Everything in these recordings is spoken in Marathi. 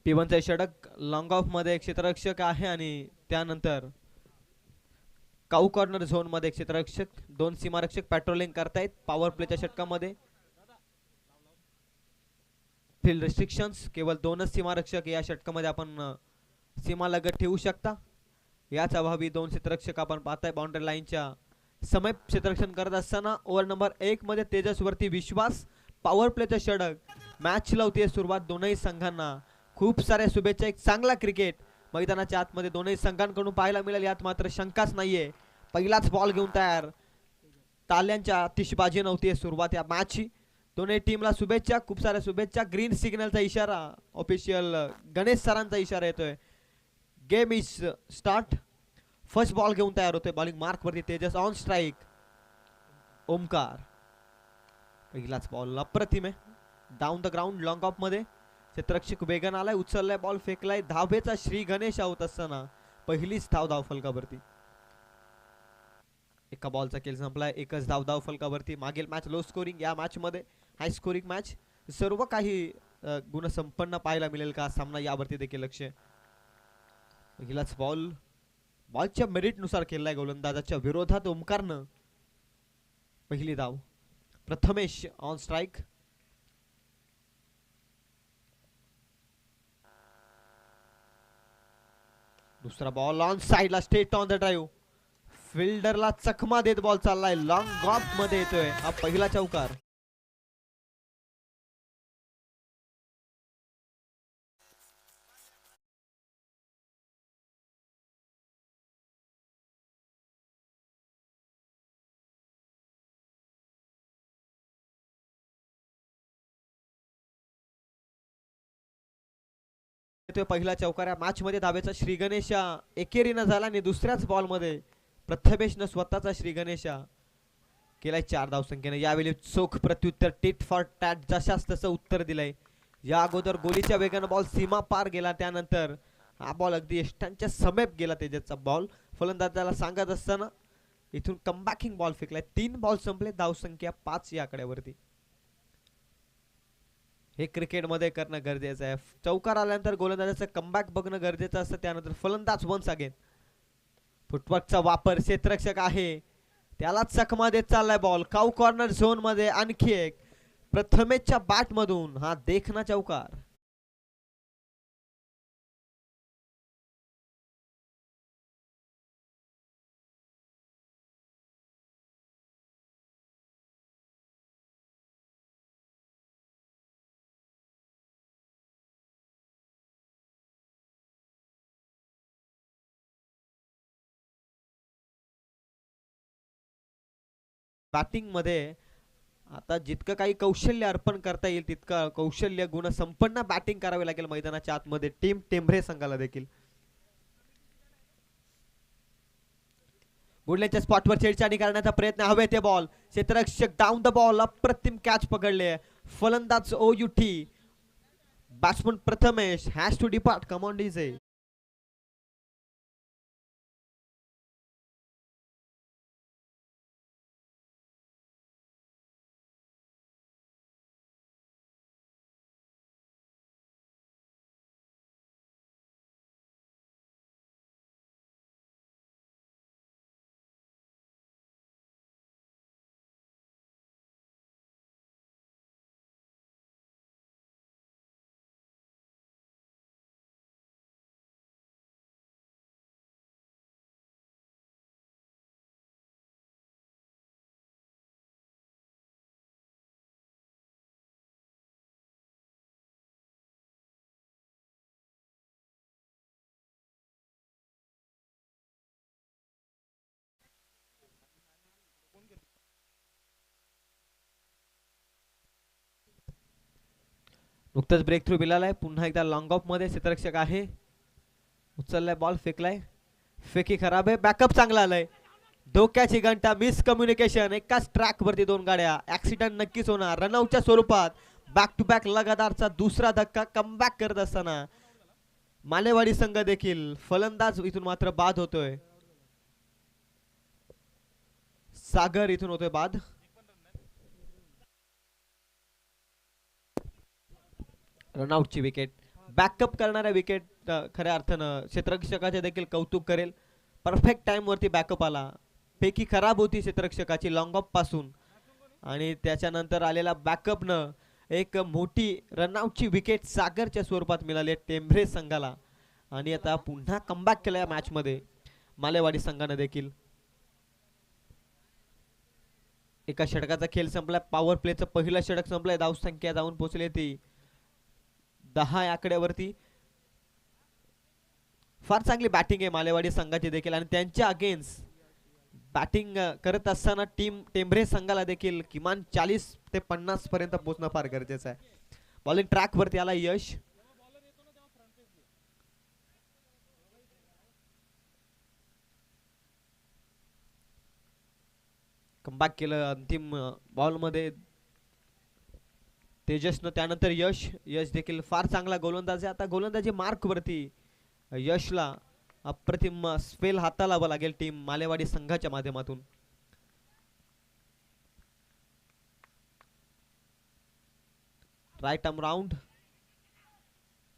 P1चा षटक लॉंग ऑफ मध्ये क्षेत्ररक्षक आहे आणि त्यानंतर काऊ कॉर्नर झोन मध्ये क्षेत्ररक्षक दोन सीमारक्षक पेट्रोलिंग करतायत पॉवर प्लेच्या षटकामध्ये. फील्ड रिस्ट्रिक्शन्स केवळ दोनच सीमारक्षक या षटकामध्ये आपण सीमा लगत ठेवू शकता. याच अभावी दोन क्षेत्ररक्षक आपण पाहताय बाउंड्री लाईनच्या समीप क्षेत्ररक्षण करत असताना ओव्हर नंबर 1 मध्ये तेजस वरती विश्वास पॉवर प्लेचं षटक मॅच लावते सुरुवात. दोनही संघांना खूप साऱ्या शुभेच्छा. एक चांगला क्रिकेट मैदानाच्या आतमध्ये दोनही संघांकडून पाहायला मिळेल यात मात्र शंकाच नाहीये. पहिलाच बॉल घेऊन तयार, ताल्यांच्या आतिषबाजी नव्हती सुरुवात या मॅचची. दोन्ही टीमला शुभेच्छा, खूप साऱ्या शुभेच्छा. ग्रीन सिग्नलचा इशारा ऑफिशियल गणेश सरांचा इशारा येतोय. Game is start. First ball घेऊन तयार होते बॉलिंग मार्क वरती तेजस ऑन स्ट्राइक. ओमकार पहिलाच बॉल अप्रतिम आहे down the ground long of मध्ये. क्षेत्ररक्षक वेगन आलाय, उचललाय बॉल, फेकलाय. धावेचा श्री गणेश आहोत असताना पहिलीच धाव फलकावरती. एका बॉलचा खेळ संपलाय, एकच धाव फलकावरती. मागील मॅच लो स्कोरिंग, या मॅच मध्ये हाय स्कोरिंग मॅच. सर्व काही गुणसंपन्न पाहायला मिळेल का सामना यावरती देखील लक्ष. पहिलाच बॉल बॉलच्या मेरिट नुसार खेळलाय गोलंदाजाच्या विरोधात ओमकारनं. पहिली धाव. Prathamesh on strike. दुसरा बॉल ऑन साइडला स्ट्रेट ऑन द ड्राइव्ह. फिल्डरला चकमा देत बॉल चाललाय, लॉंग ऑफ मध्ये येतोय. हा पहिला चौकार. पहिला चौकार या मॅच मध्ये धावेचा श्री गणेशा एकेरीनं झाला आणि दुसऱ्याच बॉल मध्ये प्रथमेशनं स्वतःचा श्री गणेशा केलाय 4 धावसंख्येने. यावेळी चोख प्रत्युत्तर टिट फॉर टॅट जशास तसं उत्तर दिलंय. या अगोदर गोलीच्या वेगानं बॉल सीमा पार गेला, त्यानंतर हा बॉल अगदी यष्टांच्या समीप गेला तेजसचा बॉल. फलंदाजाला सांगत असताना इथून कमबॅकिंग बॉल फेकलाय. 3 बॉल संपले, धावसंख्या 5 या आकड्यावरती. हे क्रिकेटमध्ये करणं गरजेचं आहे. चौकार आल्यानंतर गोलंदाजाचं कमबॅक बघणं गरजेचं असतं. त्यानंतर फलंदाज वन्स अगेन. फुटवर्कचा वापर, क्षेत्ररक्षक आहे त्याला चकमा देत चाललाय बॉल. काऊ कॉर्नर झोन मध्ये आणखी एक. प्रथमेशच्या बॅट मधून हा देखना चौकार. बॅटिंग मध्ये आता जितकं काही कौशल्य अर्पण करता येईल तितकं कौशल्य गुण संपन्न बॅटिंग करावी लागेल मैदानाच्या आतमध्ये टीम टेंभरे संघाला देखील. गुडलेच्या स्पॉटवर छेडछाडी करण्याचा प्रयत्न, हवे ते बॉल. क्षेत्ररक्षक डाऊन द बॉल, अप्रतिम कॅच पकडले. फलंदाज OUT. Batsman Prathamesh has to depart. Come on DJ. नुकतंच ब्रेक थ्रू मिळालाय. पुन्हा एकदा लॉंग ऑफ मध्ये क्षेत्ररक्षक आहे, उचललाय बॉल, फेकलाय. फेकी खराब आहे, बॅकअप चांगला आलाय. धोक्याची घंटा, मिस कम्युनिकेशन. एकाच ट्रॅक वरती 2 गाड्या. ऍक्सिडेंट नक्कीच होणार. रनआउटच्या स्वरूपात बॅक टू बॅक लगातारचा दुसरा धक्का. कमबॅक करत असताना मालेवाडी संघ देखील फलंदाज इथून मात्र बाद होतोय. सागर इथून होतोय बाद. रनआउटची विकेट. बॅकअप करणाऱ्या विकेट खऱ्या अर्थानं क्षेत्ररक्षकाचे देखील कौतुक करेल. परफेक्ट टाइम वरती बॅकअप आला. फेकी खराब होती क्षेत्ररक्षकाची लॉंग ऑफ पासून आणि त्याच्यानंतर आलेला बॅकअपनं एक मोठी रनआउटची विकेट सागरच्या स्वरूपात मिळाली टेंभरे संघाला. आणि आता पुन्हा कमबॅक केला या मॅच मध्ये मालेवाडी संघाने देखील. एका षटकाचा खेळ संपला. पॉवर प्लेचं पहिलं षटक संपलंय. धावसंख्या जाऊन पोहोचली ती 10 आकड्यावरती. फार चांगली बॅटिंग आहे मालेवाडी संघाची देखील आणि त्यांच्या अगेन्स्ट बॅटिंग करत असताना टीम टेंभरे संघाला देखील किमान 40 ते 50 पर्यंत पोहोचणं फार गरजेचं आहे. बॉलिंग ट्रॅक वरती आला यश. कमबॅक केलं अंतिम बॉल मध्ये तेजसनं. त्यानंतर यश देखील फार चांगला गोलंदाज आहे. आता गोलंदाजी मार्क वरती यशला अप्रतिम स्पेल हाताळावं लागेल टीम मालेवाडी संघाच्या माध्यमातून. राईट आर्म राऊंड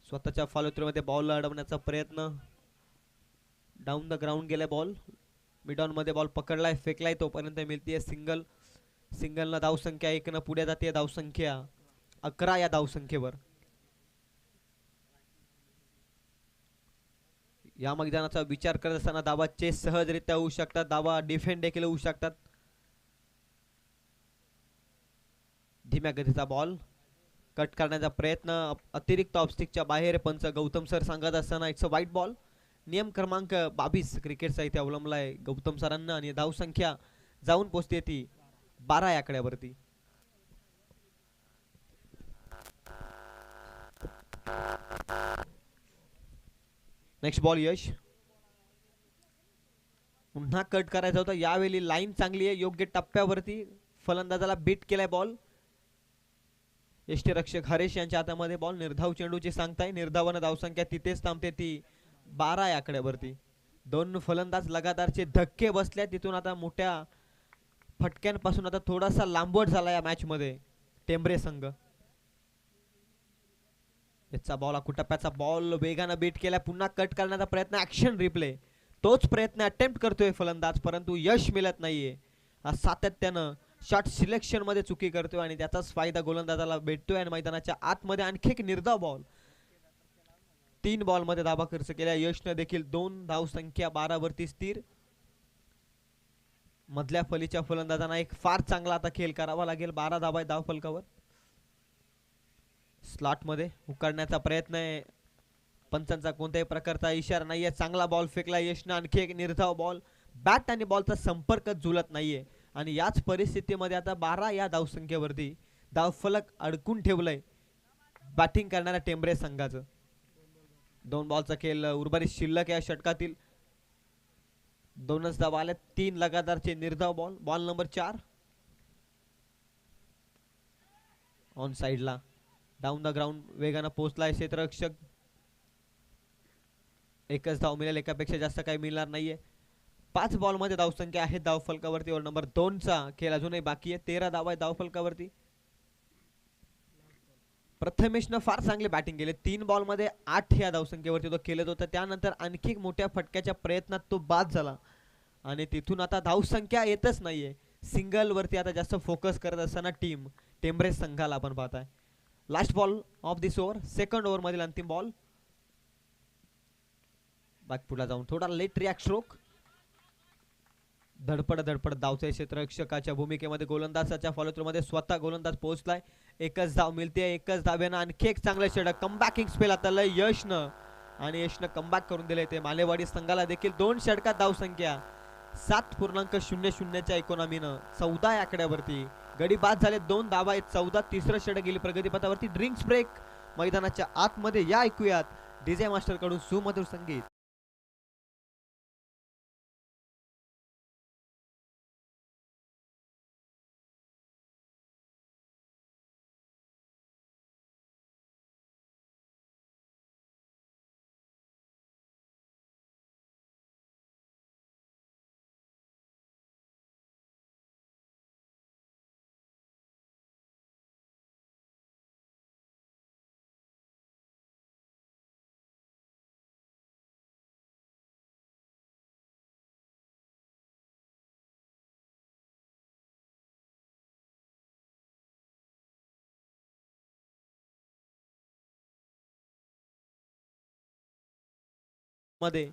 स्वतःच्या फॉलो थ्रू मध्ये बॉल अडवण्याचा प्रयत्न. डाऊन द ग्राउंड गेलाय बॉल. मिड ऑन मध्ये बॉल पकडलाय फेकलाय तोपर्यंत मिळतीये सिंगल. सिंगलनं धावसंख्या 1 न पुढे जाते. धावसंख्या 11 या धावसंख्येवर. या मैदानाचा विचार करत असताना धावा चेस सहजरित्या होऊ शकतात. धावा डिफेंड देखील होऊ शकतात. धीम्या गतीचा बॉल कट करण्याचा प्रयत्न अतिरिक्त ऑफस्टिकच्या बाहेर. पंच गौतम सर सांगत असताना इट्स अ वाईट बॉल. नियम क्रमांक 22 क्रिकेटचा इथे अवलंबलाय गौतम सरांना आणि धावसंख्या जाऊन पोहोचते ती 12 आकड्यावरती. नेक्स्ट बॉल यश. पुन्हा कट करायचा होता. यावेळी लाईन चांगली आहे. योग्य टप्प्यावरती फलंदाजाला बीट केलाय बॉल. यष्टीरक्षक हरेश यांच्या हातामध्ये बॉल. निर्धाव चेंडूची सांगताय. निर्धावानं धावसंख्या तिथेच थांबते ती 12 आकड्यावरती. दोन फलंदाज लगातारचे धक्के बसल्या. तिथून आता मोठ्या फटक्यांपासून आता थोडासा लांबवट झाला या मॅच मध्ये टेंभरे संघ. याचा बॉल कुटप्प्याचा बॉल वेगानं बीट केला. पुन्हा कट करण्याचा प्रयत्न. Action replay. तोच प्रयत्न अटेम्प्ट करतोय फलंदाज परंतु यश मिळत नाहीये. सातत्यानं शॉट सिलेक्शन मध्ये चुकी करतोय आणि त्याचाच फायदा गोलंदाजाला भेटतोय. आणि मैदानाच्या आतमध्ये आणखी एक निर्धाव बॉल. 3 बॉल मध्ये धावा खर्च केल्या यशनं देखील. 2 धावसंख्या 12 वरती स्थिर. मधल्या फलीच्या फलंदाजांना एक फार चांगला आता खेळ करावा लागेल. 12 धावा धाव फलकावर. स्लॉट मध्ये उकारण्याचा प्रयत्न आहे. पंचांचा कोणत्याही प्रकारचा इशारा नाहीये. चांगला बॉल फेकला यशनं. आणखी एक निर्धाव बॉल. बॅट आणि बॉलचा संपर्क जुळत नाहीये आणि याच परिस्थितीमध्ये आता 12 या धावसंख्येवरती धावफलक अडकून ठेवलंय बॅटिंग करणाऱ्या टेंभरे संघाचं. 2 बॉलचा खेळ उर्वरित शिल्लक या षटकातील. 2च धावा आल्या. 3 लगातारचे निर्धाव बॉल. बॉल नंबर 4 ऑन साइडला. डाऊन द ग्राउंड वेगानं पोहोचलाय क्षेत्ररक्षक. एकच धाव मिळेल. एकापेक्षा जास्त काही मिळणार नाहीये. 5 बॉल मध्ये धावसंख्या आहे धाव फलकावरती. ओव्हर नंबर 2 चा खेळ अजूनही बाकी आहे. 13 धावा धाव फलकावरती. प्रथमेशनं फार चांगली बॅटिंग केली. 3 बॉल मध्ये 8 या धावसंख्येवरती तो खेळत होता. त्यानंतर आणखी मोठ्या फटक्याच्या प्रयत्नात तो बाद झाला आणि तिथून आता धावसंख्या येतच नाहीये. सिंगल वरती आता जास्त फोकस करत असताना टीम टेंभरे संघाला आपण पाहताय. Last ball of this over. Second over मधील अंतिम बॉल. बॅकफुटला जाऊन थोडा लेट रिॲक्ट स्ट्रोक. धडपड धावचे क्षेत्ररक्षकाच्या भूमिकेमध्ये गोलंदाजाच्या फॉलो थ्रू मध्ये स्वतः गोलंदाज पोहोचलाय. एकच धाव मिळते. एकच धावेनं आणखी एक चांगलं षटक. कमबॅकिंग स्पेल आता यशनं आणि यशनं कमबॅक करून दिले. ते मालेवाडी संघाला देखील 2 षटकात धावसंख्या 7.00 च्या इकॉनॉमीनं 14 आकड्यावरती गडी बाद झाले. 2 धावा आहेत. 14. तिसरं षटक गेली प्रगतीपथावरती. ड्रिंक्स ब्रेक मैदानाच्या आतमध्ये. या ऐकूयात डीजे मास्टर कडून सुमधुर संगीत. मध्ये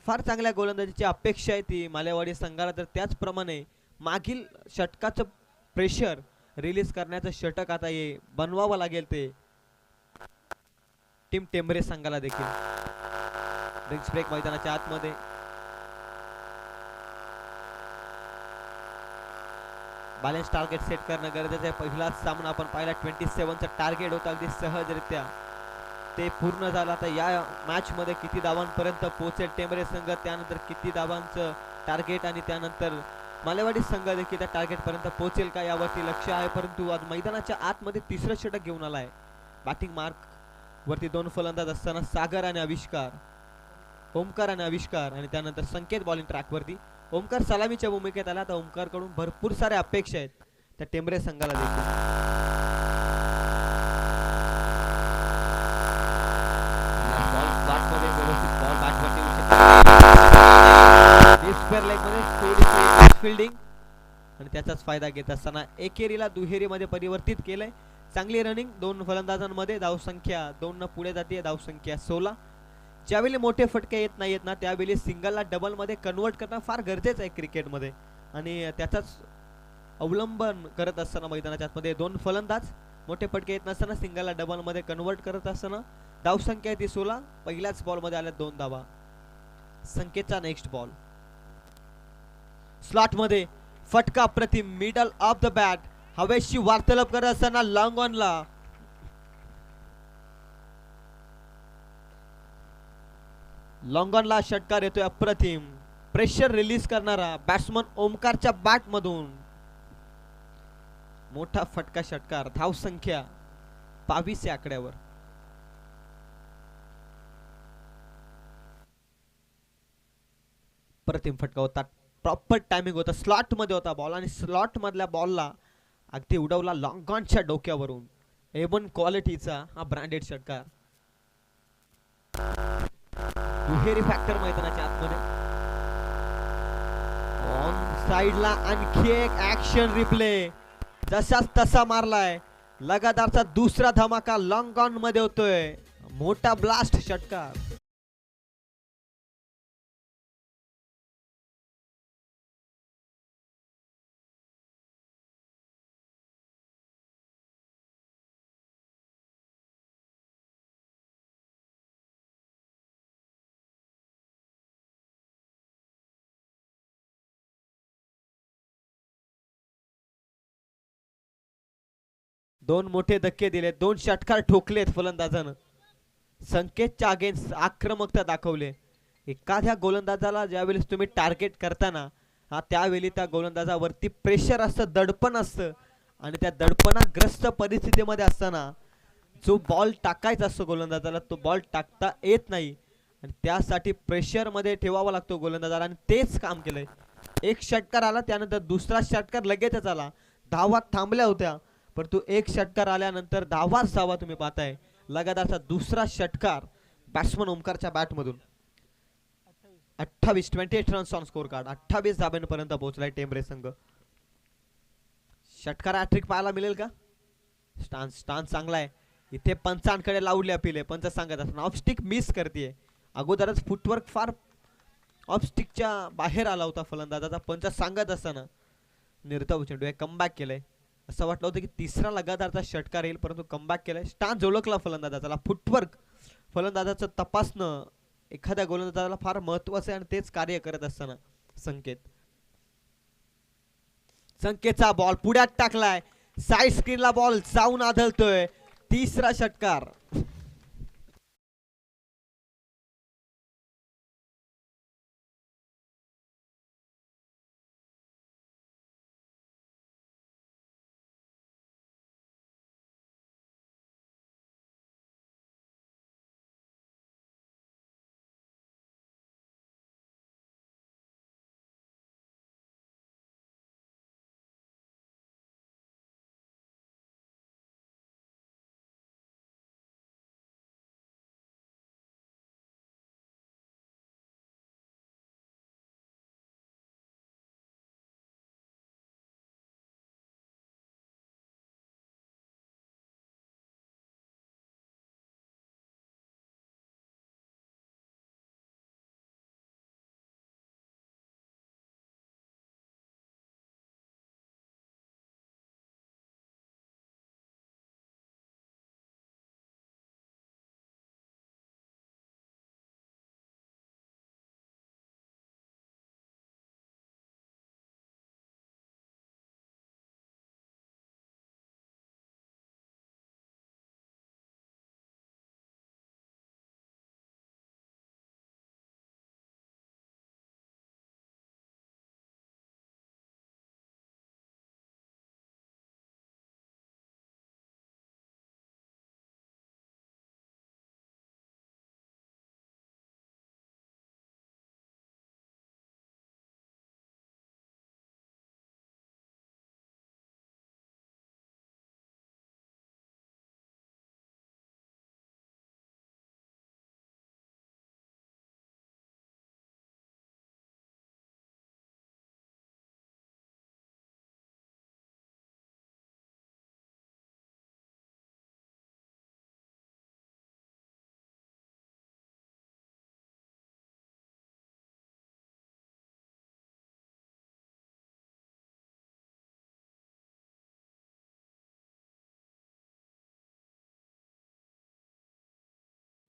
फार चांगल्या गोलंदाजीची अपेक्षा आहे ती मालेवाडी संघाला. तर त्याचप्रमाणे मागील षटकाचं प्रेशर रिलीज करण्याचं षटक आता हे बनवावं लागेल ते टीम टेंभरे संघाला देखील. ड्रिंक्स ब्रेक मैदानाच्या आतमध्ये बॅलन्स टार्गेट सेट करणं गरजेचं आहे. पहिलाच सामना आपण पाहिला 27चं टार्गेट होतं अगदी सहजरित्या ते पूर्ण झालं. आता या मॅच मध्ये किती धावांपर्यंत पोहोचेल टेंभरे संघ, त्यानंतर किती धावांचं टार्गेट आणि त्यानंतर मालेवाडी संघ देखील त्या टार्गेट पर्यंत पोहोचेल का यावरती लक्ष आहे. परंतु आज मैदानाच्या आतमध्ये तिसरं षटक घेऊन आला आहे. बॅटिंग मार्क वरती दोन फलंदाज असताना सागर आणि आविष्कार, ओमकार आणि आविष्कार आणि त्यानंतर संकेत बॉलिंग ट्रॅक वरती. ओमकार सलामीच्या भूमिकेत आला. तर ओमकार कडून भरपूर साऱ्या अपेक्षा आहेत त्या टेंभरे संघाला देखील. फिल्डिंग आणि त्याचाच फायदा घेत असताना एकेरीला दुहेरीमध्ये परिवर्तित केलंय. चांगली रनिंग दोन फलंदाजांमध्ये. धावसंख्या 2 न पुढे जाते, धावसंख्या 16. ज्यावेळी मोठे फटके येत नाहीत ना त्यावेळी सिंगलला डबल मध्ये कन्वर्ट करणं फार गरजेचं आहे क्रिकेटमध्ये आणि त्याचाच अवलंबन करत असताना मैदानाच्या आतमध्ये दोन फलंदाज मोठे फटके येत नसताना सिंगलला डबल मध्ये कन्वर्ट करत असताना धावसंख्या ती 16. पहिल्याच बॉल मध्ये आल्या 2 धावा. संकेतचा नेक्स्ट बॉल स्लॉट मध्ये फटका प्रतिम मिडल ऑफ द बॅट. हवेशी वार्तालाप करत असताना लॉंग ऑनला लॉंगॉनला षटकार येतोय अप्रतिम. प्रेशर रिलीज करणारा बॅट्समन ओमकारच्या बॅट मधून मोठा फटका षटकार. धाव संख्या 22 या आकड्यावर. प्रतिम फटका होता, प्रॉपर टायमिंग होता, स्लॉट मध्ये होता बॉल आणि स्लॉट मधल्या बॉलला अगदी उडवला लॉंगॉनच्या डोक्यावरून. एवन क्वालिटीचा हा ब्रँडेड षटकार. दुहेरी फॅक्टर मैदानाच्या आतमध्ये. ऑन साइडला आणखी एक ऍक्शन रिप्ले जसाच तसा मारलाय. लगातारचा दुसरा धमाका लॉंग ऑन मध्ये होतोय. मोठा ब्लास्ट षटकार. दोन मोठे धक्के दिले, दोन षटकार ठोकलेत फलंदाजानं. संकेतच्या अगेन्स्ट आक्रमकता दाखवले. एखाद्या गोलंदाजाला ज्यावेळेस तुम्ही टार्गेट करताना त्यावेळी त्या गोलंदाजावरती प्रेशर असतं, दडपण असतं आणि त्या दडपणाग्रस्त परिस्थितीमध्ये असताना जो बॉल टाकायचा असतो गोलंदाजाला तो बॉल टाकता येत नाही आणि त्यासाठी प्रेशर मध्ये ठेवावा लागतो गोलंदाजाला आणि तेच काम केलंय. एक षटकार आला त्यानंतर दुसरा षटकार लगेचच आला. धावा थांबल्या होत्या परंतु एक षटकार आल्यानंतर धावाच धावा तुम्ही पाहताय. लगातारचा दुसरा षटकार बॅट्समन ओमकारच्या बॅट मधून. 28 रन्स ऑन स्कोर कार्ड. 28 धाब्यांपर्यंत पोहोचलाय टेंभरे संघ. षटकार हॅट्रिक पाहायला मिळेल का? स्टान्स चांगला आहे. इथे पंचांकडे लावले अपिले. पंच सांगत असताना ऑफ स्टिक मिस करते. अगोदरच फुटवर्क फार ऑफ स्टिकच्या बाहेर आला होता फलंदाजाचा. पंच सांगत असताना निर्धाव चेंडू कमबॅक केलंय. असं वाटलं होतं की तिसरा लगातारचा षटकार येईल परंतु कमबॅक केलाय. स्टान्स ओळखला फलंदाजाला. फुटवर्क फलंदाजाचं तपासणं एखाद्या गोलंदाजाला फार महत्त्वाचं आहे आणि तेच कार्य करत असताना संकेतचा बॉल पुढ्यात टाकलाय. साइड स्क्रीनला बॉल जाऊन आदळतोय. तिसरा षटकार.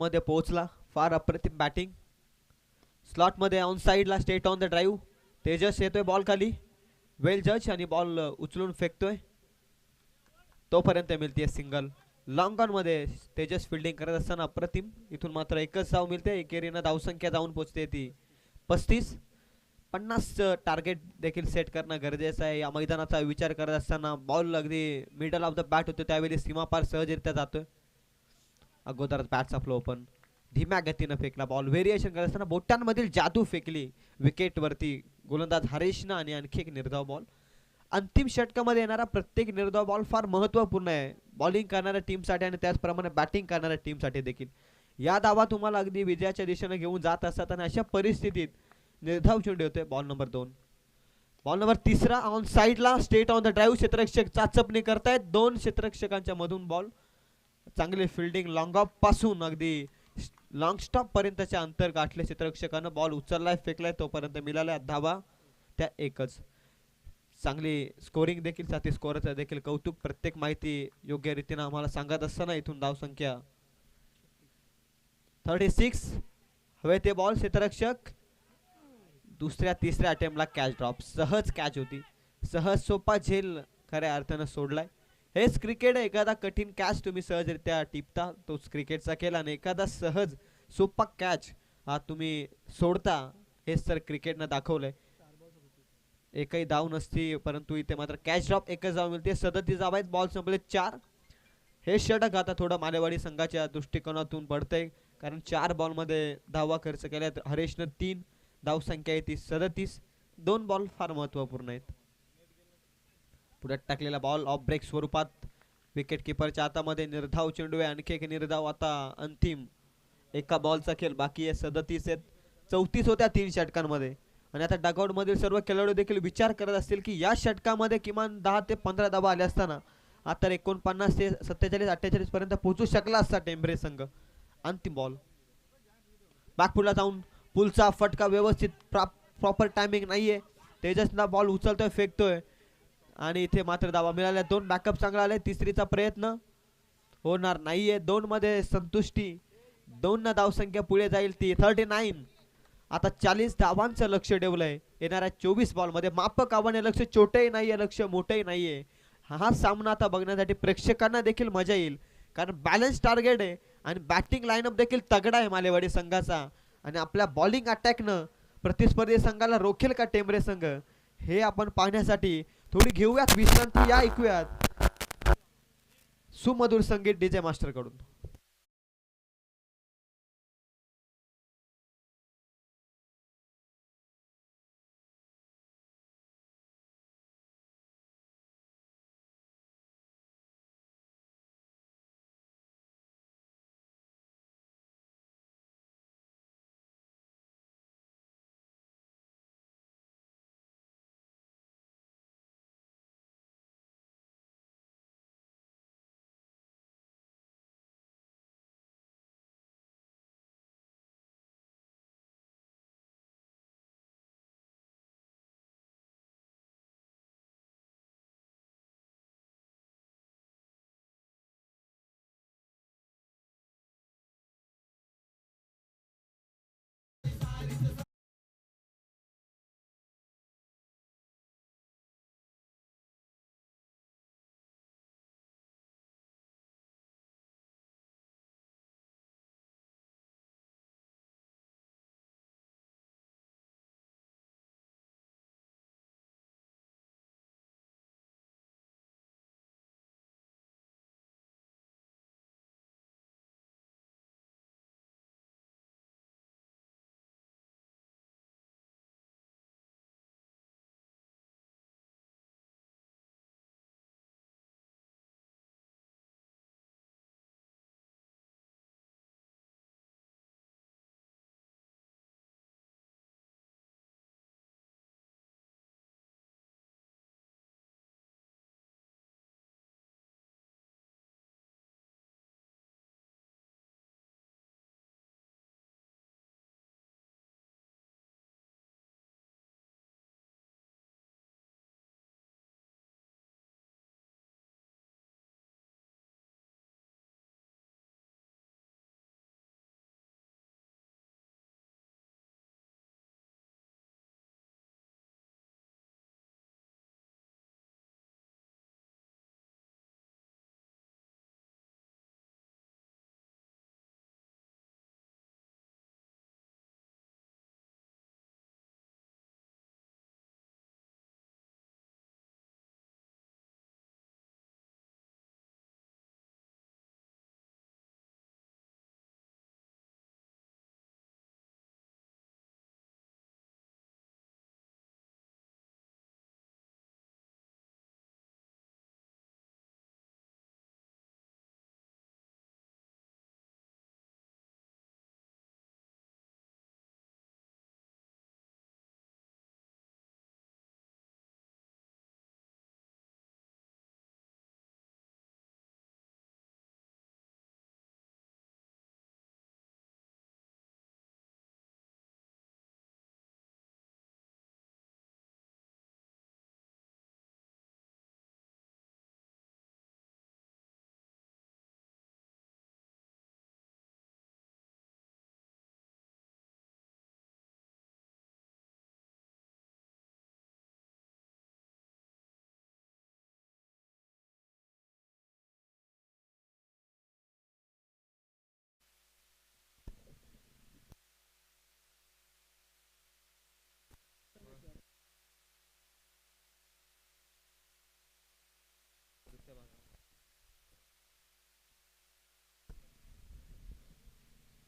मध्ये पोहोचला. फार अप्रतिम बॅटिंग. स्लॉट मध्ये ऑन साइडला state on the drive. Tejas येतोय बॉल खाली. वेल जज आणि बॉल उचलून फेकतोय. तोपर्यंत मिळते सिंगल. लॉंग ऑन मध्ये तेजस फिल्डिंग करत असताना अप्रतिम. इथून मात्र एकच धाव मिळते. एकेरीनं धावसंख्या जाऊन पोहोचते ती 35. 50 टार्गेट देखील सेट करणं गरजेचं आहे. या मैदानाचा विचार करत असताना बॉल अगदी मिडल ऑफ द बॅट होतो त्यावेळी सीमापार सहजरित्या जातोय. अगोदरच बॅटचा फ्लो पण धीम्या गतीनं फेकला बॉल. व्हेरिएशन करत असताना बोटांमधील जादू फेकली विकेट वरती गोलंदाज हरीशनं आणि आणखी एक निर्धाव बॉल. अंतिम षटकामध्ये येणारा प्रत्येक निर्धाव बॉल फार महत्त्वपूर्ण आहे बॉलिंग करणाऱ्या टीमसाठी आणि त्याचप्रमाणे बॅटिंग करणाऱ्या टीमसाठी देखील. या धावा तुम्हाला अगदी विजयाच्या दिशेने घेऊन जात असतात आणि अशा परिस्थितीत निर्धाव चेंडू होते. Ball number 2. Ball number 3 on साइडला स्टेट ऑन द ड्राईव्ह. क्षेत्ररक्षक चाचपणी करतायत. 2 क्षेत्ररक्षकांच्या मधून बॉल. चांगली फिल्डिंग लॉंग ऑफ पासून अगदी लॉंग स्टॉप पर्यंतचे अंतर गाठले क्षेत्ररक्षकानं. बॉल उचललाय फेकलाय तोपर्यंत मिळाल्या धावा त्या एकच. चांगली स्कोरिंग देखील साथी स्कोरचं देखील कौतुक. प्रत्येक माहिती योग्य रीतीने आम्हाला सांगत असताना इथून धावसंख्या 36. हवे ते बॉल. क्षेत्ररक्षक दुसऱ्या तिसऱ्या अटेम्प्टला कॅच ड्रॉप. सहज कॅच होती. सहज सोपा झेल खऱ्या अर्थानं सोडलाय. हेच क्रिकेट आहे. एखादा कठीण कॅच तुम्ही सहजरित्या टिपता तोच क्रिकेटचा केला आणि एखादा सहज सोपा कॅच हा तुम्ही सोडता हेच तर क्रिकेटनं दाखवलंय. एकही धाव नसती परंतु इथे मात्र कॅच ड्रॉप एकच धाव मिळते. 37 धावा आहेत. बॉल संपले 4. हे षटक आता थोडं मालेवाडी संघाच्या दृष्टिकोनातून पडतंय कारण 4 बॉलमध्ये धावा खर्च केल्यात. हरेशनं 3. धावसंख्या आहे ती 37. 2 बॉल फार महत्त्वपूर्ण आहेत. पुढे टाकलेला बॉल ऑफ ब्रेक स्वरूपात विकेट किपरच्या हातामध्ये. निर्धाव चेंडू आहे. आणखी एक निर्धाव आता अंतिम एका बॉलचा खेळ बाकी आहे. 37 आहेत. 34 होत्या 3 षटकांमध्ये आणि आता डगआउट मधील सर्व खेळाडू देखील विचार करत असतील की या षटकामध्ये किमान 10 ते 15 धावा आल्या असताना आता 49 ते 47 48 पर्यंत पोहोचू शकला असता टेंभरे संघ. अंतिम बॉल. बॅकफुटला जाऊन पुलचा फटका व्यवस्थित प्रॉपर टायमिंग नाहीये. तेजसला बॉल उचलतोय फेकतोय आणि इथे मात्र धावा मिळाल्या. 2 बॅकअप चांगला आले. तिसरीचा प्रयत्न होणार नाहीये. 2 मध्ये संतुष्टी. 2 न धावसंख्या पुढे जाईल ती 39. आता 40 धावांचं लक्ष ठेवलंय येणाऱ्या 24 बॉल मध्ये. मापक आव्हाने लक्ष छोटंही नाहीये लक्ष मोठंही नाहीये. हा सामना आता बघण्यासाठी प्रेक्षकांना देखील मजा येईल कारण बॅलन्स टार्गेट आहे आणि बॅटिंग लाईनअप देखील तगडा आहे मालेवाडी संघाचा आणि आपल्या बॉलिंग अटॅकनं प्रतिस्पर्धी संघाला रोखेल का टेंभरे संघ हे आपण पाहण्यासाठी थोडी घेऊयात विश्रांती. या ऐकूयात सुमधुर संगीत डीजे मास्टर कडून.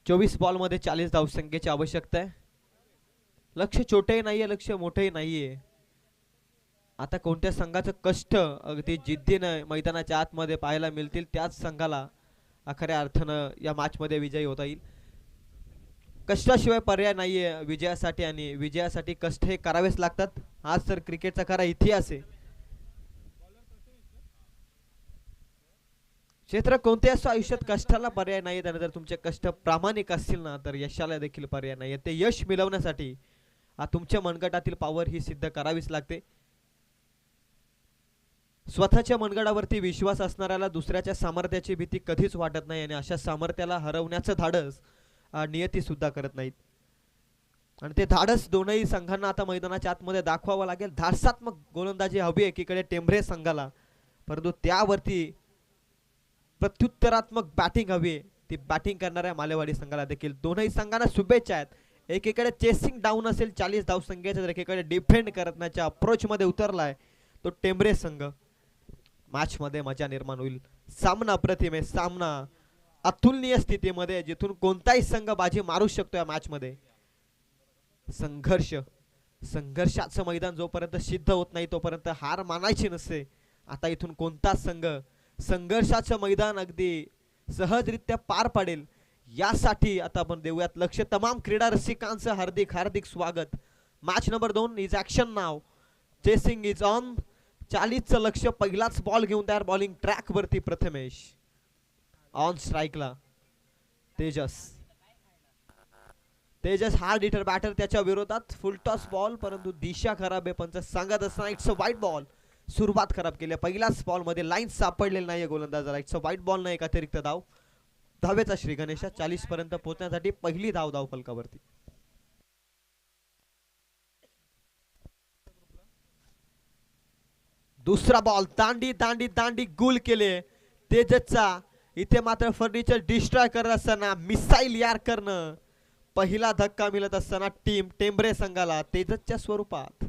24 बॉल मध्ये 40 धावसंख्येची आवश्यकता आहे. लक्ष छोटेही नाहीये, लक्ष मोठेही नाहीये. आता कोणत्या संघाचं कष्ट अगदी जिद्दीनं मैदानाच्या आतमध्ये पाहायला मिळतील त्याच संघाला खऱ्या अर्थानं या मॅच मध्ये विजयी होता येईल. कष्टाशिवाय पर्याय नाहीये विजयासाठी, आणि विजयासाठी कष्ट हे करावेच लागतात. आज तर क्रिकेटचा खरा इतिहास आहे. क्षेत्र कोणते असो, आयुष्यात कष्टाला पर्याय नाही. आणि जर तुमचे कष्ट प्रामाणिक असतील ना तर यशाला देखील पर्याय नाही. ते यश मिळवण्यासाठी तुमच्या मनगटातील पॉवर ही सिद्ध करावीच लागते. स्वतःच्या मनगटावरती विश्वास असणाऱ्याला दुसऱ्याच्या सामर्थ्याची भीती कधीच वाटत नाही, आणि अशा सामर्थ्याला हरवण्याचं धाडस नियती सुद्धा करत नाहीत. आणि ते धाडस दोनही संघांना आता मैदानाच्या आतमध्ये दाखवावं लागेल. धाडसात्मक गोलंदाजी हवी एकीकडे टेंभरे संघाला, परंतु त्यावरती प्रत्युत्तरात्मक बॅटिंग हवी, ती बॅटिंग करणाऱ्या मालेवाडी संघाला देखील. दोनही संघांना शुभेच्छा आहेत. एकीकडे चेसिंग डाऊन असेल 40 धावसंख्येचा, तर एकीकडे डिफेंड करण्याच्या अप्रोच मध्ये उतरलाय तो टेंभरे संघ. मॅच मध्ये मजा निर्माण होईल. सामना अप्रतिम आहे, सामना अतुलनीय स्थितीमध्ये, जिथून कोणताही संघ बाजी मारू शकतो. या मॅच मध्ये संघर्षाचं मैदान जोपर्यंत सिद्ध होत नाही तोपर्यंत हार मानायची नसते. आता इथून कोणता संघ संघर्षाचं मैदान अगदी सहजरित्या पार पाडेल यासाठी आता आपण देऊयात लक्ष. तमाम क्रीडा रसिकांचं हार्दिक हार्दिक स्वागत. मॅच नंबर 2 इज ॲक्शन नाव. Chasing is on. 40चं लक्ष. पहिलाच बॉल घेऊन तयार. बॉलिंग ट्रॅक वरती प्रथमेश. ऑन स्ट्राईकला तेजस हार्ड हिटर बॅटर त्याच्या विरोधात. फुल टॉस बॉल, परंतु दिशा खराब आहे. पंच सांगत असताना इट्स अ वाईट बॉल. सुरुवात खराब केली. पहिल्याच बॉल मध्ये लाईन सापडलेली नाहीये गोलंदाजाला. इट्स अ वाईट बॉल, नाही एक अतिरिक्त धाव. धावेचा श्री गणेशा 40 पर्यंत पोहोचण्यासाठी पहिली धाव फलकावरती. दुसरा बॉल दांडी दांडी दांडी गुल केले तेजसचा. इथे मात्र फर्निचर डिस्ट्रॉय करत असताना मिसाईल यार करणं. पहिला धक्का मिळत असताना टीम टेंभरे संघाला तेजसच्या स्वरूपात.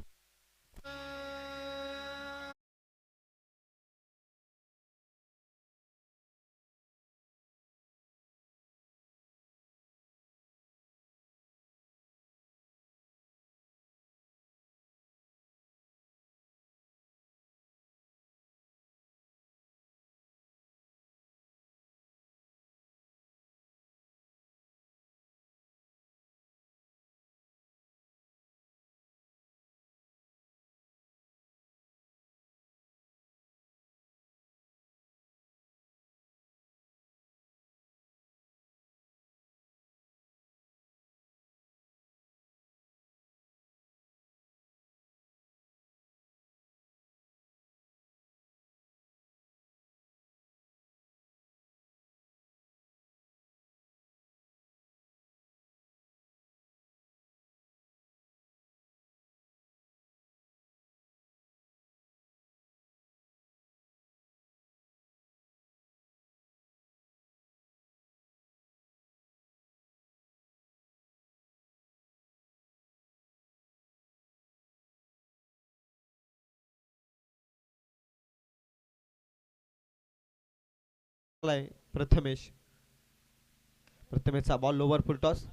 प्रथमेशचा ball lower full toss.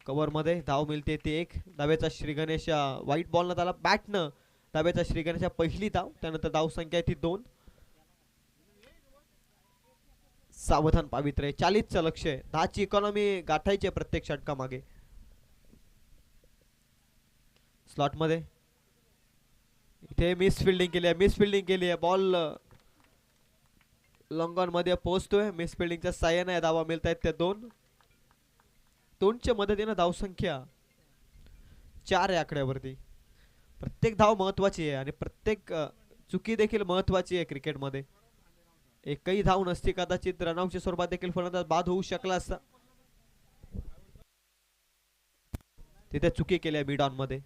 Cover मध्ये धाव मिळते ती एक. धावेचा श्री गणेश व्हाईट बॉल न त्याला बॅटनं. धावेचा श्री गणेश पहिली धाव. त्यानंतर धाव संख्या आहे ती 2. सावधान पावित्र्य. 40चं लक्ष आहे. 10ची इकॉनॉमी गाठायची प्रत्येक षटका मागे. स्लॉट मध्ये इथे मिस फिल्डिंग केली आहे. बॉल लॉंग ऑन मध्ये पोहोचतोय. मिस फिल्डिंगच्या साह्याने धावा मिळत आहेत त्या 2च्या मदतीने धावसंख्या 4 या आकड्यावरती. प्रत्येक धाव महत्वाची आहे आणि प्रत्येक चुकी देखील महत्वाची आहे क्रिकेटमध्ये. एकही धाव नसती कदाचित रनआउटच्या स्वरूपात देखील फलंदाज बाद होऊ शकला असता. तिथे चुकी केली आहे मिड ऑन मध्ये.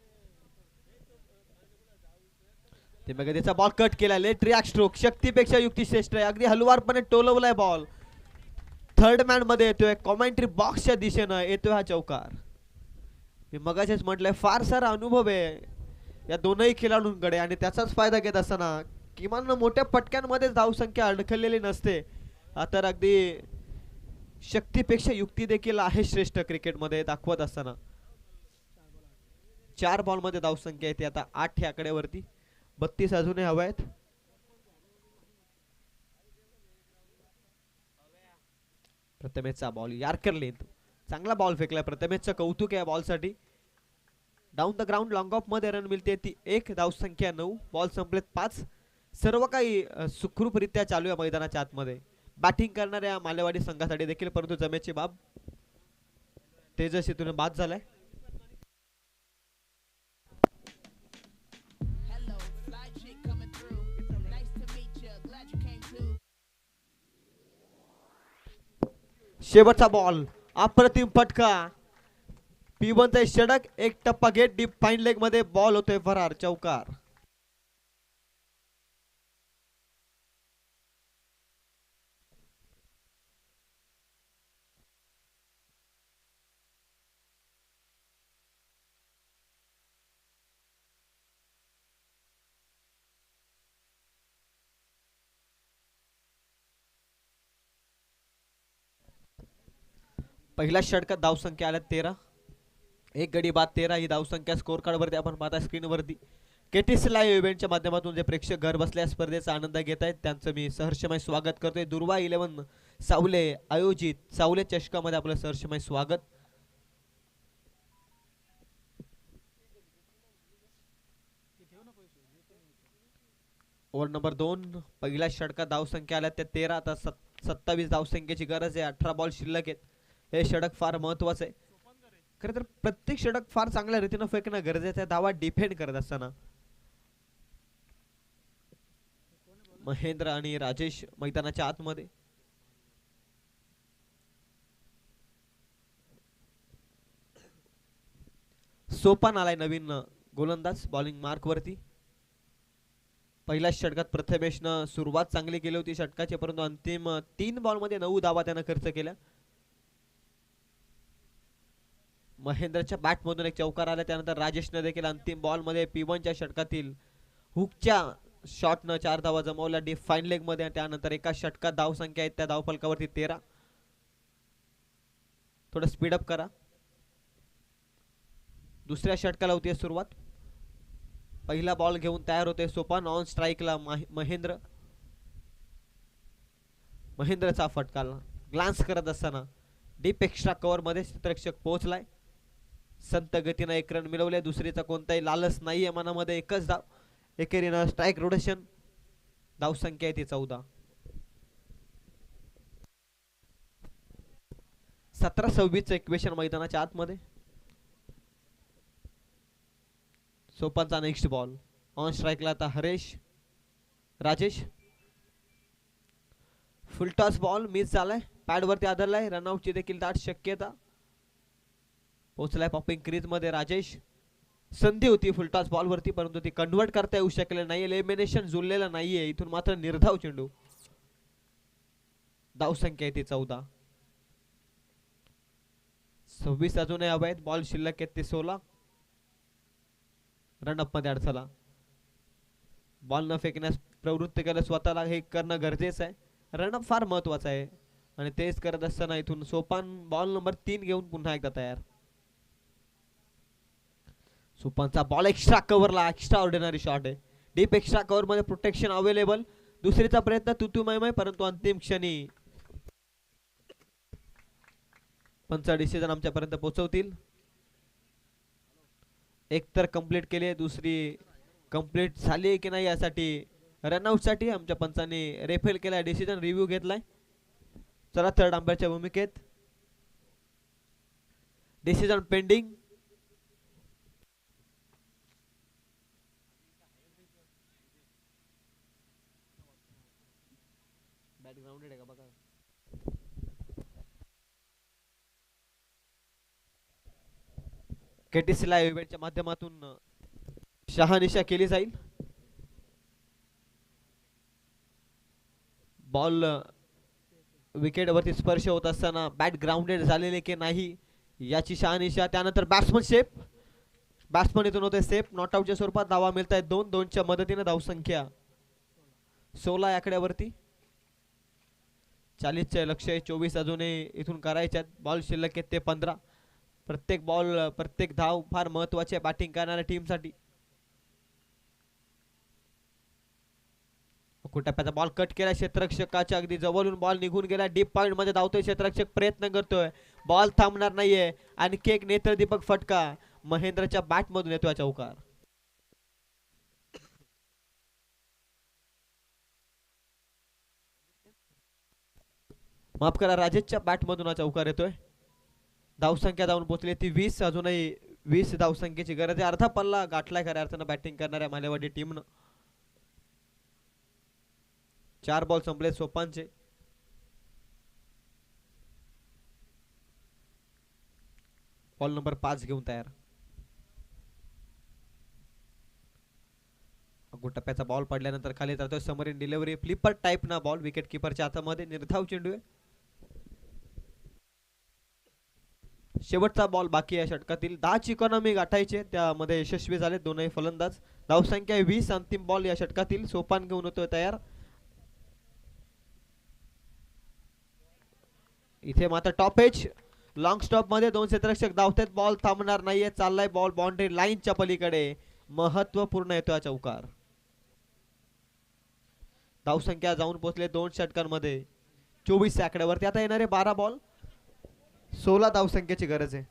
त्याचा बॉल कट केला. Late react stroke. शक्तीपेक्षा युक्ती श्रेष्ठ आहे. अगदी हलवारपणे टोलवलाय बॉल. थर्ड मॅन मध्ये येतोय. कॉमेंट्री बॉक्सच्या दिशेनं येतोय हा चौकार. मी मगाशीच म्हटलंय फार सारा अनुभव आहे या दोनही खेळाडूंकडे, आणि त्याचाच फायदा घेत असताना किमान मोठ्या पटक्यांमध्ये धावसंख्या अडखळलेली नसते. तर अगदी शक्तीपेक्षा युक्ती देखील आहे श्रेष्ठ क्रिकेटमध्ये दाखवत असताना 4 बॉल मध्ये धावसंख्या येते आता 8 या आकड्यावरती 32 अजूनही हवा आहेत. प्रथमेशचा बॉल यार्कर लेंथ चांगला बॉल फेकला. प्रथमेशचं कौतुक आहे बॉल साठी. Down the ground long of मध्ये रन मिळते ती 1 धावसंख्या 9 बॉल संपलेत 5. सर्व काही सुखरूपरित्या चालू आहे मैदानाच्या आतमध्ये. बॅटिंग करणाऱ्या मालेवाडी संघासाठी देखील परंतु जमेची बाब तेजस्वीतून बाद झालाय. शेवटचा बॉल अप्रतिम फटका. P1चा षटक एक टप्पा घेत डीप फाईन लेग मध्ये बॉल होतोय फरार चौकार. पहिल्या षटकात धावसंख्या आल्या 13. एक गडी बाद 13 ही धावसंख्या स्कोर कार्ड वरती आपण पाहता स्क्रीन वरती. केटीसी लाईव्ह इव्हेंटच्या माध्यमातून जे प्रेक्षक घर बसल्या स्पर्धेचा आनंद घेत आहेत त्यांचं मी सहर्षमय स्वागत करतोय. दुर्वा 11 सावले आयोजित सावले चषकामध्ये आपलं सहर्षमय स्वागत. ओव्हर नंबर 2 पहिल्या षटकात धावसंख्या आल्या त्या 13 आता 27 धावसंख्येची गरज आहे. 18 बॉल शिल्लक आहेत. हे षटक फार महत्वाचं आहे. खरं तर प्रत्येक षटक फार चांगल्या रीतीने फेकणं गरजेचं आहे धावा डिफेंड करत असताना. महेंद्र आणि राजेश मैदानाच्या आतमध्ये. सोपान आलाय नवीन गोलंदाज बॉलिंग मार्क वरती. पहिल्या षटकात प्रथमेशनं सुरुवात चांगली केली होती षटकाची परंतु अंतिम 3 बॉल मध्ये 9 धावा त्यानं खर्च केल्या. महेंद्रच्या बॅट मधून एक चौकार आला. त्यानंतर राजेशने देखील अंतिम बॉल मध्ये P1च्या षटकातील हुकच्या शॉटनं 4 धावा जमवल्या डीप फाईन लेग मध्ये. आणि त्यानंतर एका षटकात धावसंख्या आहेत त्या धावफलकावरती 13. थोडं स्पीड अप करा. दुसऱ्या षटकाला होती सुरुवात. पहिला बॉल घेऊन तयार होते सोपान. ऑन स्ट्राइकला महेंद्र. महेंद्रचा फटका ग्लान्स करत असताना डीप एक्स्ट्रा कव्हर मध्ये क्षेत्ररक्षक पोहोचलाय. संत गतीने 1 रन मिळवले. दुसरीचा कोणताही लालच नाहीये मनामध्ये. एकच धाव एकेरीनं स्ट्राइक रोटेशन. धावसंख्या आहे ती 14. 17-26 इक्वेशन मैदानाच्या आतमध्ये. सोपानचा नेक्स्ट बॉल. ऑन स्ट्राइकला आता हरेश राजेश. फुल टॉस बॉल मिस झालाय. पॅड वरती आदरलाय. रनआउटची देखील दाट शक्यता. पोहोचलाय पॉपिंग क्रीज मध्ये राजेश. संधी होती फुल टॉस बॉल वरती परंतु ती कन्वर्ट करता येऊ शकले नाही. एलिमिनेशन जुळलेलं नाहीये. इथून मात्र निर्धाव चेंडू. धावसंख्या आहे ती 14. 26 अजूनही हवा आहेत. बॉल शिल्लक आहेत ते 16. रनअप मध्ये अडचला. बॉल न फेकण्यास प्रवृत्त केलं स्वतःला. हे करणं गरजेचं आहे. रनअप फार महत्वाचा आहे आणि तेच करत असताना इथून सोपान बॉल नंबर 3 घेऊन पुन्हा एकदा तयार. सोपानचा बॉल एक्स्ट्रा कव्हरला. एक्स्ट्रा ऑर्डिनरी शॉट आहे. डीप एक्स्ट्रा कव्हर मध्ये प्रोटेक्शन अवेलेबल. दुसरीचा प्रयत्न तुतुमय परंतु अंतिम क्षणी पंच डिसिजन आमच्यापर्यंत पोहोचवतील. एक तर कंप्लीट केली. दुसरी कंप्लीट झाली की नाही यासाठी रनआउट साठी आमच्या पंचांनी रेफेल केलाय. डिसिजन रिव्ह्यू घेतलाय. चला थर्ड अंपायरच्या भूमिकेत. Decision pending. बॅट ग्राउंडेड आहे का बघा. केटीसी लाईव्ह इव्हेंटच्या माध्यमातून शहानिशा केली जाईल. बॉल विकेट वरती स्पर्श होत असताना बॅट ग्राउंडेड झालेले की नाही याची शहानिशा. त्यानंतर बॅट्समन सेफ. बॅट्समन इथून होते सेफ. नॉट आउटच्या स्वरूपात धावा मिळत आहेत 2-2च्या मदतीने. धावसंख्या 16 आकड्यावरती. 40चे लक्ष्य 24 अजूनही इथून करायच्यात. बॉल शिल्लक आहेत ते 15. प्रत्येक बॉल प्रत्येक धाव फार महत्वाची आहे बॅटिंग करणाऱ्या टीमसाठी. कुटप्प्याचा बॉल कट केला क्षेत्ररक्षकाच्या अगदी जवळून बॉल निघून गेला. डीप पॉइंट मध्ये धावतोय क्षेत्ररक्षक, प्रयत्न करतोय, बॉल थांबणार नाहीये. आणखी एक नेत्रदीपक फटका महेंद्रच्या बॅट मधून येतोय चौकार. माफ करा, राजेशच्या बॅट मधून हा चौकार येतोय. धावसंख्या जाऊन पोहोचली ती 20. अजूनही 20 धावसंख्येची गरज आहे. अर्धा पल्ला गाठलाय खऱ्या अर्थानं बॅटिंग करणाऱ्या मालेवाडी टीमनं. 4 बॉल संपले सोपानचे. बॉल नंबर 5 घेऊन तयार. टप्प्याचा बॉल पडल्यानंतर खाली जातोय. समोरील डिलिव्हरी फ्लिपर टाइप ना बॉल विकेट किपरच्या हातामध्ये. निर्धाव चेंडू आहे. शेवटचा बॉल बाकी आहे षटकातील. 10 इकॉनॉमी गाठायचे, त्यामध्ये यशस्वी झाले दोनही फलंदाज. धावसंख्या 20. अंतिम बॉल या षटकातील. सोपान घेऊन होतोय तयार. इथे मात्र टॉप एज लॉंग स्टॉप मध्ये दोन क्षेत्ररक्षक धावतात. बॉल थांबणार नाहीये, चाललाय बॉल बाउंड्री लाईनच्या पलीकडे. महत्वपूर्ण येतो हा चौकार. धावसंख्या जाऊन पोहोचले 2 षटकांमध्ये 24 आकड्यावरती. आता येणारे 12 बॉल 16 धावसंख्येची गरज आहे.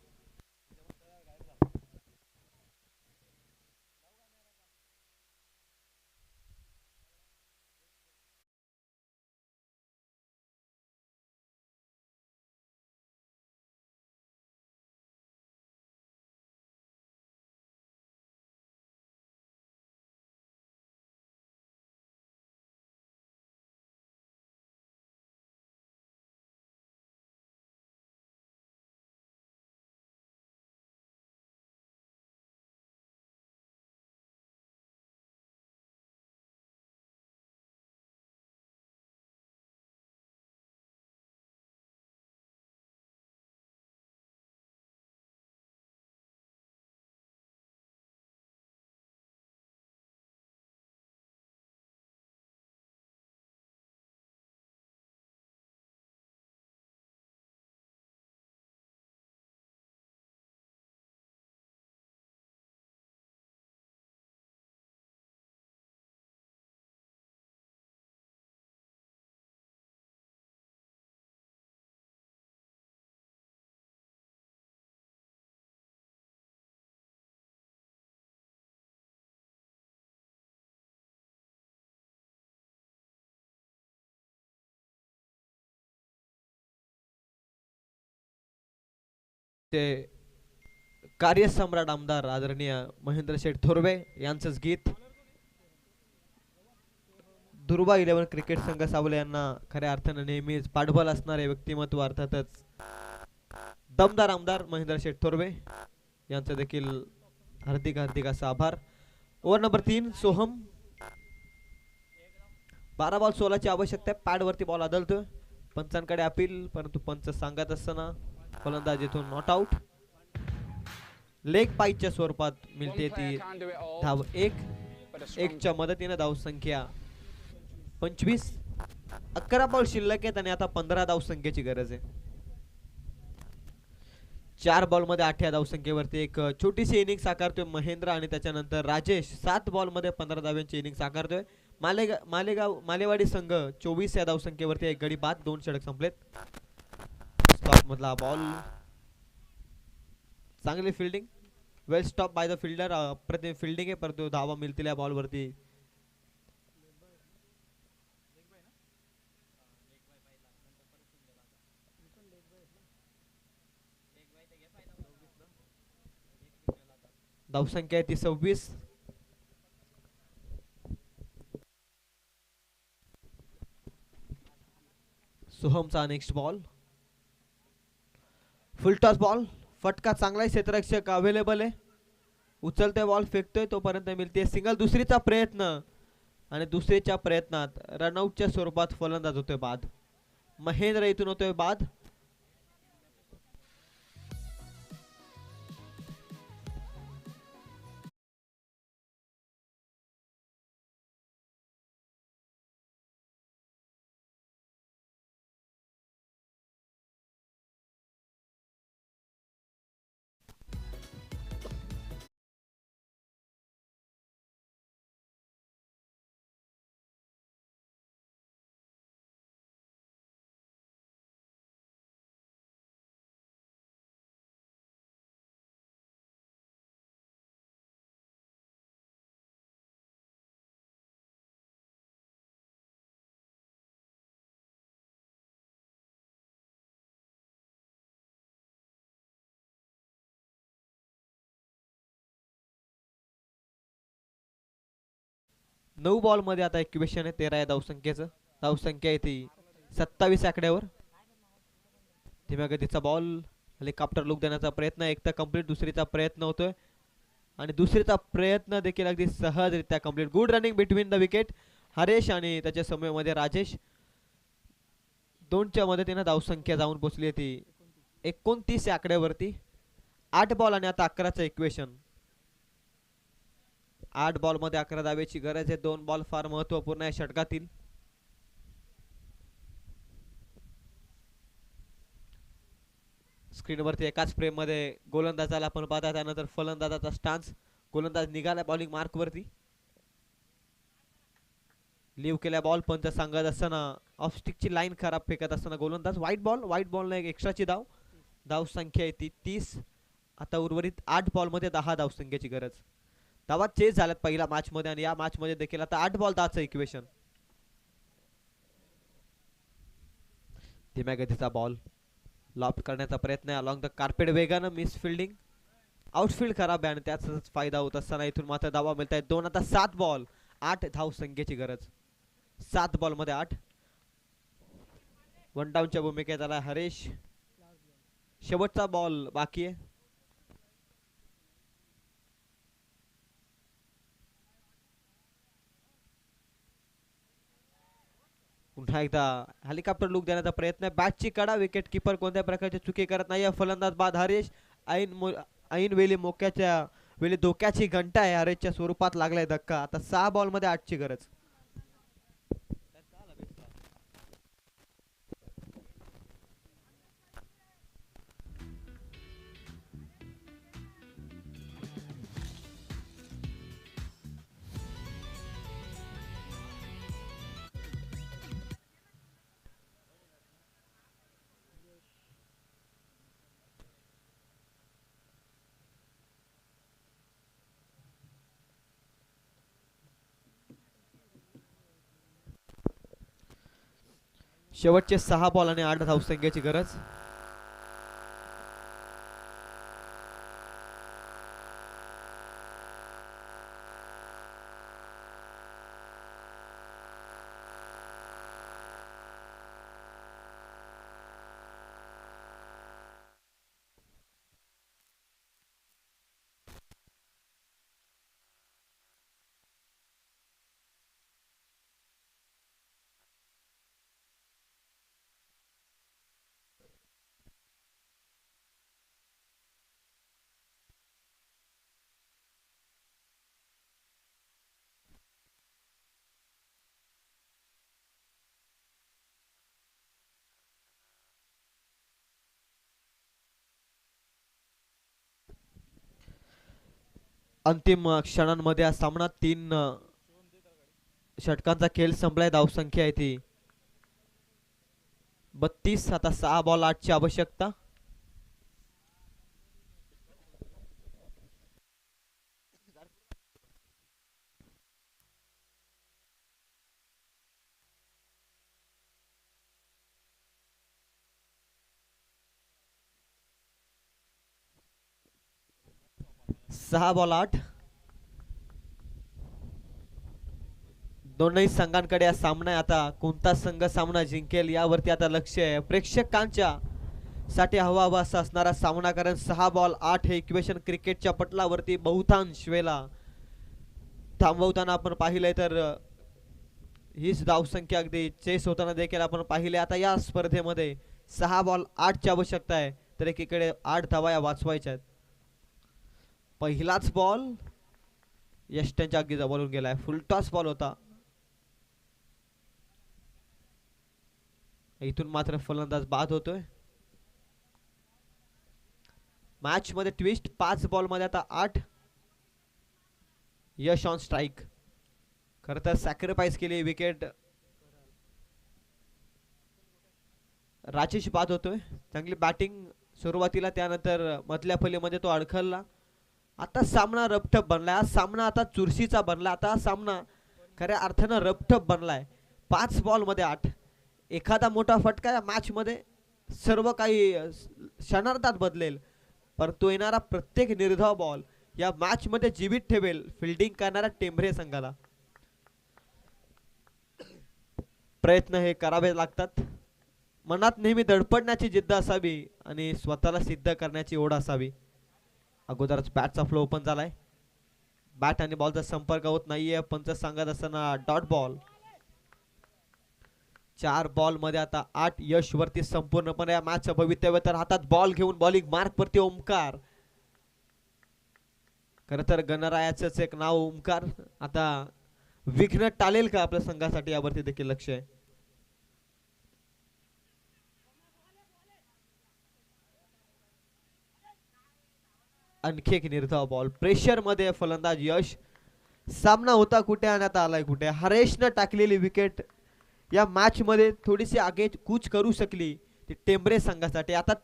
ते कार्यसम्राट आमदार आदरणीय महेंद्र शेठ थोरवे यांचंच गीत. दुर्वा 11 क्रिकेट संघ सावले यांना खऱ्या अर्थाने नेहमीच पाठबळ असणारे व्यक्तिमत्व, अर्थातच दमदार आमदार महेंद्र शेठ थोरवे यांचं देखील हार्दिक हार्दिक असा आभार. Over number 3 Soham. 12 बॉल 16 ची आवश्यकता आहे. पॅड वरती बॉल आदळतोय. पंचांकडे अपील, परंतु पंच सांगत असताना फलंदाज इथून नॉट आउट. लेग पाईच्या स्वरूपात मिळते ती धाव. 1 च्या मदतीने धाव संख्या 25. 11 बॉल शिल्लक आहेत आणि आता 15 धाव संख्येची गरज आहे. 4 बॉल मध्ये 8 या धावसंख्येवरती एक छोटीशी इनिंग साकारतोय महेंद्र आणि त्याच्यानंतर राजेश 7 बॉल मध्ये 15 धाव्यांची इनिंग साकारतोय. मालेवाडी संघ 24 या धावसंख्येवरती एक गडी बाद. 2 षटक संपलेत. स्टॉप मधला बॉल. चांगली fielding, well stop by the fielder. अप्रतिम फिल्डिंग आहे, परंतु धावा मिळतील या बॉल वरती. धावसंख्या आहे ती 26. सोहमचा next ball. Full toss ball. फटका चांगला आहे. क्षेत्ररक्षक अवेलेबल आहे. उचलतोय बॉल, फेकतोय तोपर्यंत मिळते सिंगल. दुसरीचा प्रयत्न आणि दुसरीच्या प्रयत्नात रनआउटच्या स्वरूपात फलंदाज होतोय बाद. महेंद्र इथून होतोय बाद. 9 बॉल मध्ये आता इक्वेशन आहे 13 या धावसंख्येचं. धावसंख्या आहे ती 27 आकड्यावर. धीम्या गतीचा बॉल, हेलिकॉप्टर लुक देण्याचा प्रयत्न, एक तर कंप्लीट, दुसरीचा प्रयत्न होतोय आणि दुसरीचा प्रयत्न देखील अगदी सहजरित्या complete. Good running between the wicket. Haresh आणि त्याच्या समूहामध्ये राजेश, दोनच्या मदतीने धावसंख्या जाऊन पोहोचली ती 29 या आकड्यावरती. 8 बॉल आणि आता 11चं इक्वेशन. 8 बॉल मध्ये 11 धावेची गरज आहे. 2 बॉल फार महत्वपूर्ण आहे षटकातील. स्क्रीनवरती एकाच फ्रेम मध्ये गोलंदाजाला आपण पाहता, त्यानंतर फलंदाजाचा स्टान्स. गोलंदाज निघाला बॉलिंग मार्क वरती. लिव्ह केल्या बॉल, पंच सांगत असताना ऑफ स्टिकची लाईन खराब फेकत असताना गोलंदाज. व्हाईट बॉल, व्हाईट बॉलने एक एक्स्ट्राची धाव. धाव संख्या आहे ती 30. आता उर्वरित 8 बॉल मध्ये 10 धाव संख्येची गरज. धावा चेस झाल्यात पहिल्या मॅच मध्ये आणि या मॅच मध्ये देखील आता 8 बॉल 10चं इक्वेशन. धीम्या गतीचा बॉल, लॉफ्ट करण्याचा प्रयत्न आहे अलॉंग द कार्पेट, वेगानं मिस फिल्डिंग. आउटफील्ड खराब आहे आणि त्याचाच फायदा होत असताना इथून मात्र धावा मिळत आहेत 2. आता 7 बॉल 8 धाव संख्येची गरज. 7 बॉल मध्ये 8. वन डाऊनच्या भूमिकेत आला हरेश. शेवटचा बॉल बाकी आहे. पुन्हा एकदा हेलिकॉप्टर लुक देण्याचा प्रयत्न. बॅटची कडा, विकेट किपर कोणत्या प्रकारची चुकी करत नाही. फलंदाज बाद हरेश. ऐन वेळी मोक्याच्या वेळी धोक्याची घंटा आहे. हरेशच्या स्वरूपात लागलाय धक्का. आता 6 बॉल मध्ये 8ची गरज. शेवटचे 6 बॉल आणि 8 धावसंख्येची गरज. अंतिम क्षणांमध्ये हा सामना 3 षटकांचा खेळ संपलाय. धावसंख्या आहे ती 32. आता 6 बॉल 8ची आवश्यकता. सहा बॉल 8. दोनही संघांकडे हा सामना आहे. आता कोणता संघ सामना जिंकेल यावरती आता लक्ष आहे प्रेक्षकांच्या साठी. हवा हवा असा असणारा सामना, कारण 6 बॉल 8 हे इक्वेशन क्रिकेटच्या पटलावरती बहुतांश वेळा थांबवताना आपण पाहिलंय. तर हीच धावसंख्या अगदी चेस होताना देखील आपण पाहिले. आता या स्पर्धेमध्ये 6 बॉल 8ची आवश्यकता आहे, तर एकीकडे 8 धावा या वाचवायच्या आहेत. पहिलाच बॉल यष्ट्यांच्या अगदी जवळून गेलाय. फुलटॉस बॉल होता. इथून मात्र फलंदाज बाद होतोय. मॅच मध्ये ट्विस्ट. 5 बॉल मध्ये आता 8. यश ऑन स्ट्राइक. खरं तर सॅक्रिफाईस केली विकेट. राजेश बाद होतोय. चांगली बॅटिंग सुरुवातीला, त्यानंतर मधल्या फलीमध्ये तो अडखळला. आता सामना रपटप बनलाय. हा सामना आता चुरशीचा बनला. आता सामना खऱ्या अर्थानं रपटप बनलाय. 5 बॉल मध्ये 8. एखादा मोठा फटका या मॅच मध्ये सर्व काही क्षणार्धात बदलेल, परंतु येणारा प्रत्येक निर्धाव बॉल या मॅच मध्ये जीवित ठेवेल फिल्डिंग करणाऱ्या टेंभरे संघाला. प्रयत्न हे करावे लागतात. मनात नेहमी धडपडण्याची जिद्द असावी आणि स्वतःला सिद्ध करण्याची ओढ असावी. अगोदरच बॅटचा फ्लो ओपन झालाय. बॅट आणि बॉलचा संपर्क होत नाहीये. पंच सांगत असताना डॉट बॉल. 4 बॉल मध्ये आता 8 यश वरती संपूर्णपणे या मॅचचं भवितव्य. तर हातात बॉल घेऊन बॉलिंग मार्क वरती ओमकार. खर तर गणरायाचंच एक नाव ओमकार. आता विघ्न टाळेल का आपल्या संघासाठी यावरती देखील लक्ष आहे. आणखी एक निर्धाव बॉल. प्रेशर मध्ये फलंदाज यश. सामना होता कुठे आणि आता आलाय कुठे. हरेशनं टाकलेली विकेट या मॅच मध्ये थोडीशी आगे कूच करू शकली ती टेंबरे संघासाठी. आता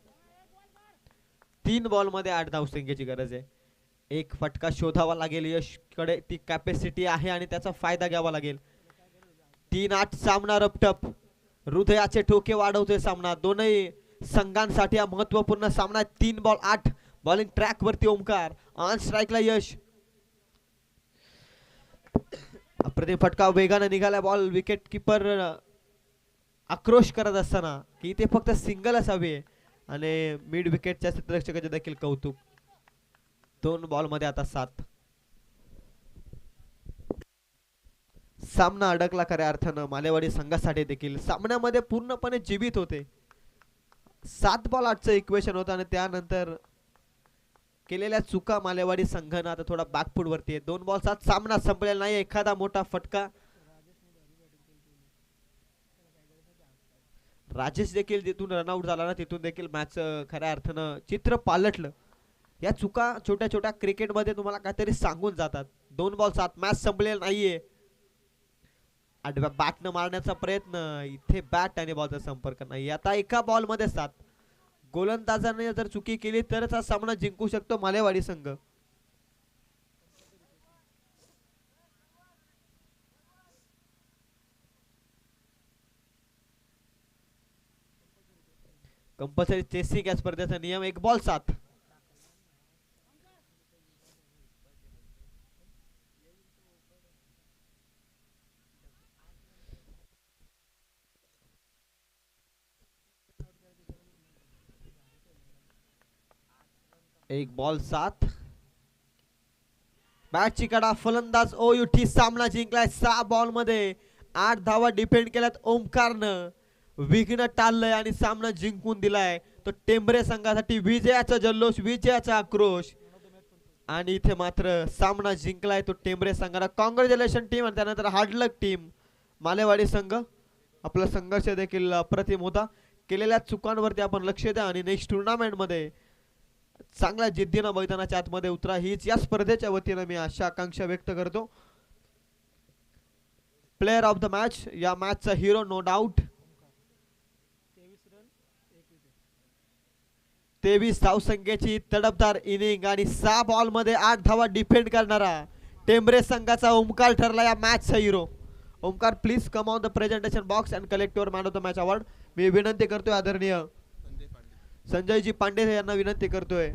3 बॉल मध्ये 8 धावसंख्येची गरज आहे. एक फटका शोधावा लागेल. यशकडे ती कॅपॅसिटी आहे आणि त्याचा फायदा घ्यावा लागेल. 3-8 सामना रपटप. हृदयाचे ठोके वाढवतोय सामना. दोनही संघांसाठी हा महत्वपूर्ण सामना. 3 बॉल 8. बॉलिंग ट्रॅक वरती ओमकार. ऑन स्ट्राईकला यश. अप्रतिम फटका वेगाने निघाला बॉल. विकेट किपर आक्रोश करत असताना की इथे फक्त सिंगल असावे आणि मिड विकेटच्या क्षेत्ररक्षकाचे देखील कौतुक. 2 बॉल मध्ये आता 7. सामना अडकला खऱ्या अर्थानं. मालेवाडी संघासाठी देखील सामन्यामध्ये पूर्णपणे जीवित होते. 7 बॉल 8चं इक्वेशन होतं आणि त्यानंतर केलेल्या चुका मालेवाडी संघानं आता थोडा बॅकफूट वरती आहे. 2 बॉल 7. सामना संपलेला नाही. एखादा मोठा फटका. राजेश देखील जिथून रनआउट झाला ना तिथून देखील मॅच खऱ्या अर्थानं चित्र पालटलं. या चुका छोट्या छोट्या क्रिकेटमध्ये तुम्हाला काहीतरी सांगून जातात. 2 बॉल 7. मॅच संपलेला नाहीये. आडव्या बॅटनं मारण्याचा प्रयत्न. इथे बॅट आणि बॉलचा संपर्क नाही. आता एका बॉल मध्ये 7. गोलंदाजाने जर चुकी केली तरच हा सामना जिंकू शकतो मालेवाडी संघ. कंपल्सरी चेसिंग या स्पर्धेचा नियम. 1 बॉल 7. एक बॉल 7. बॅटची कडा. फलंदाज ओयुठी. सामना जिंकलाय. 6 बॉल मध्ये 8 धावा डिफेंड केल्यात ओमकारनं. विघ्न टाळलंय आणि सामना जिंकून दिलाय. तो टेंबरे संघासाठी विजयाचा जल्लोष, विजयाचा आक्रोश. आणि इथे मात्र सामना जिंकलाय तो टेंबरे संघाला. Congratulation team. आणि त्यानंतर हार्डलक टीम. मालेवाडी संघ आपला संघर्ष देखील अप्रतिम होता. केलेल्या चुकांवरती आपण लक्ष द्या आणि नेक्स्ट टुर्नामेंट मध्ये चांगल्या जिद्दीनं मैदानाच्या आतमध्ये उतरा. हीच या स्पर्धेच्या वतीनं मी आशा आकांक्षा व्यक्त करतो. Player of the match. या मॅचचा हिरो नो डाऊट. 23 धावसंख्येची तडफदार इनिंग आणि 6 बॉल मध्ये 8 धावा डिफेंड करणारा टेंबरे संघाचा ओमकार ठरला या मॅचचा hero. Omkar please come on the presentation box and collect your man of the match award. मी विनंती करतोय आदरणीय संजयजी पांडे यांना विनंती करतोय.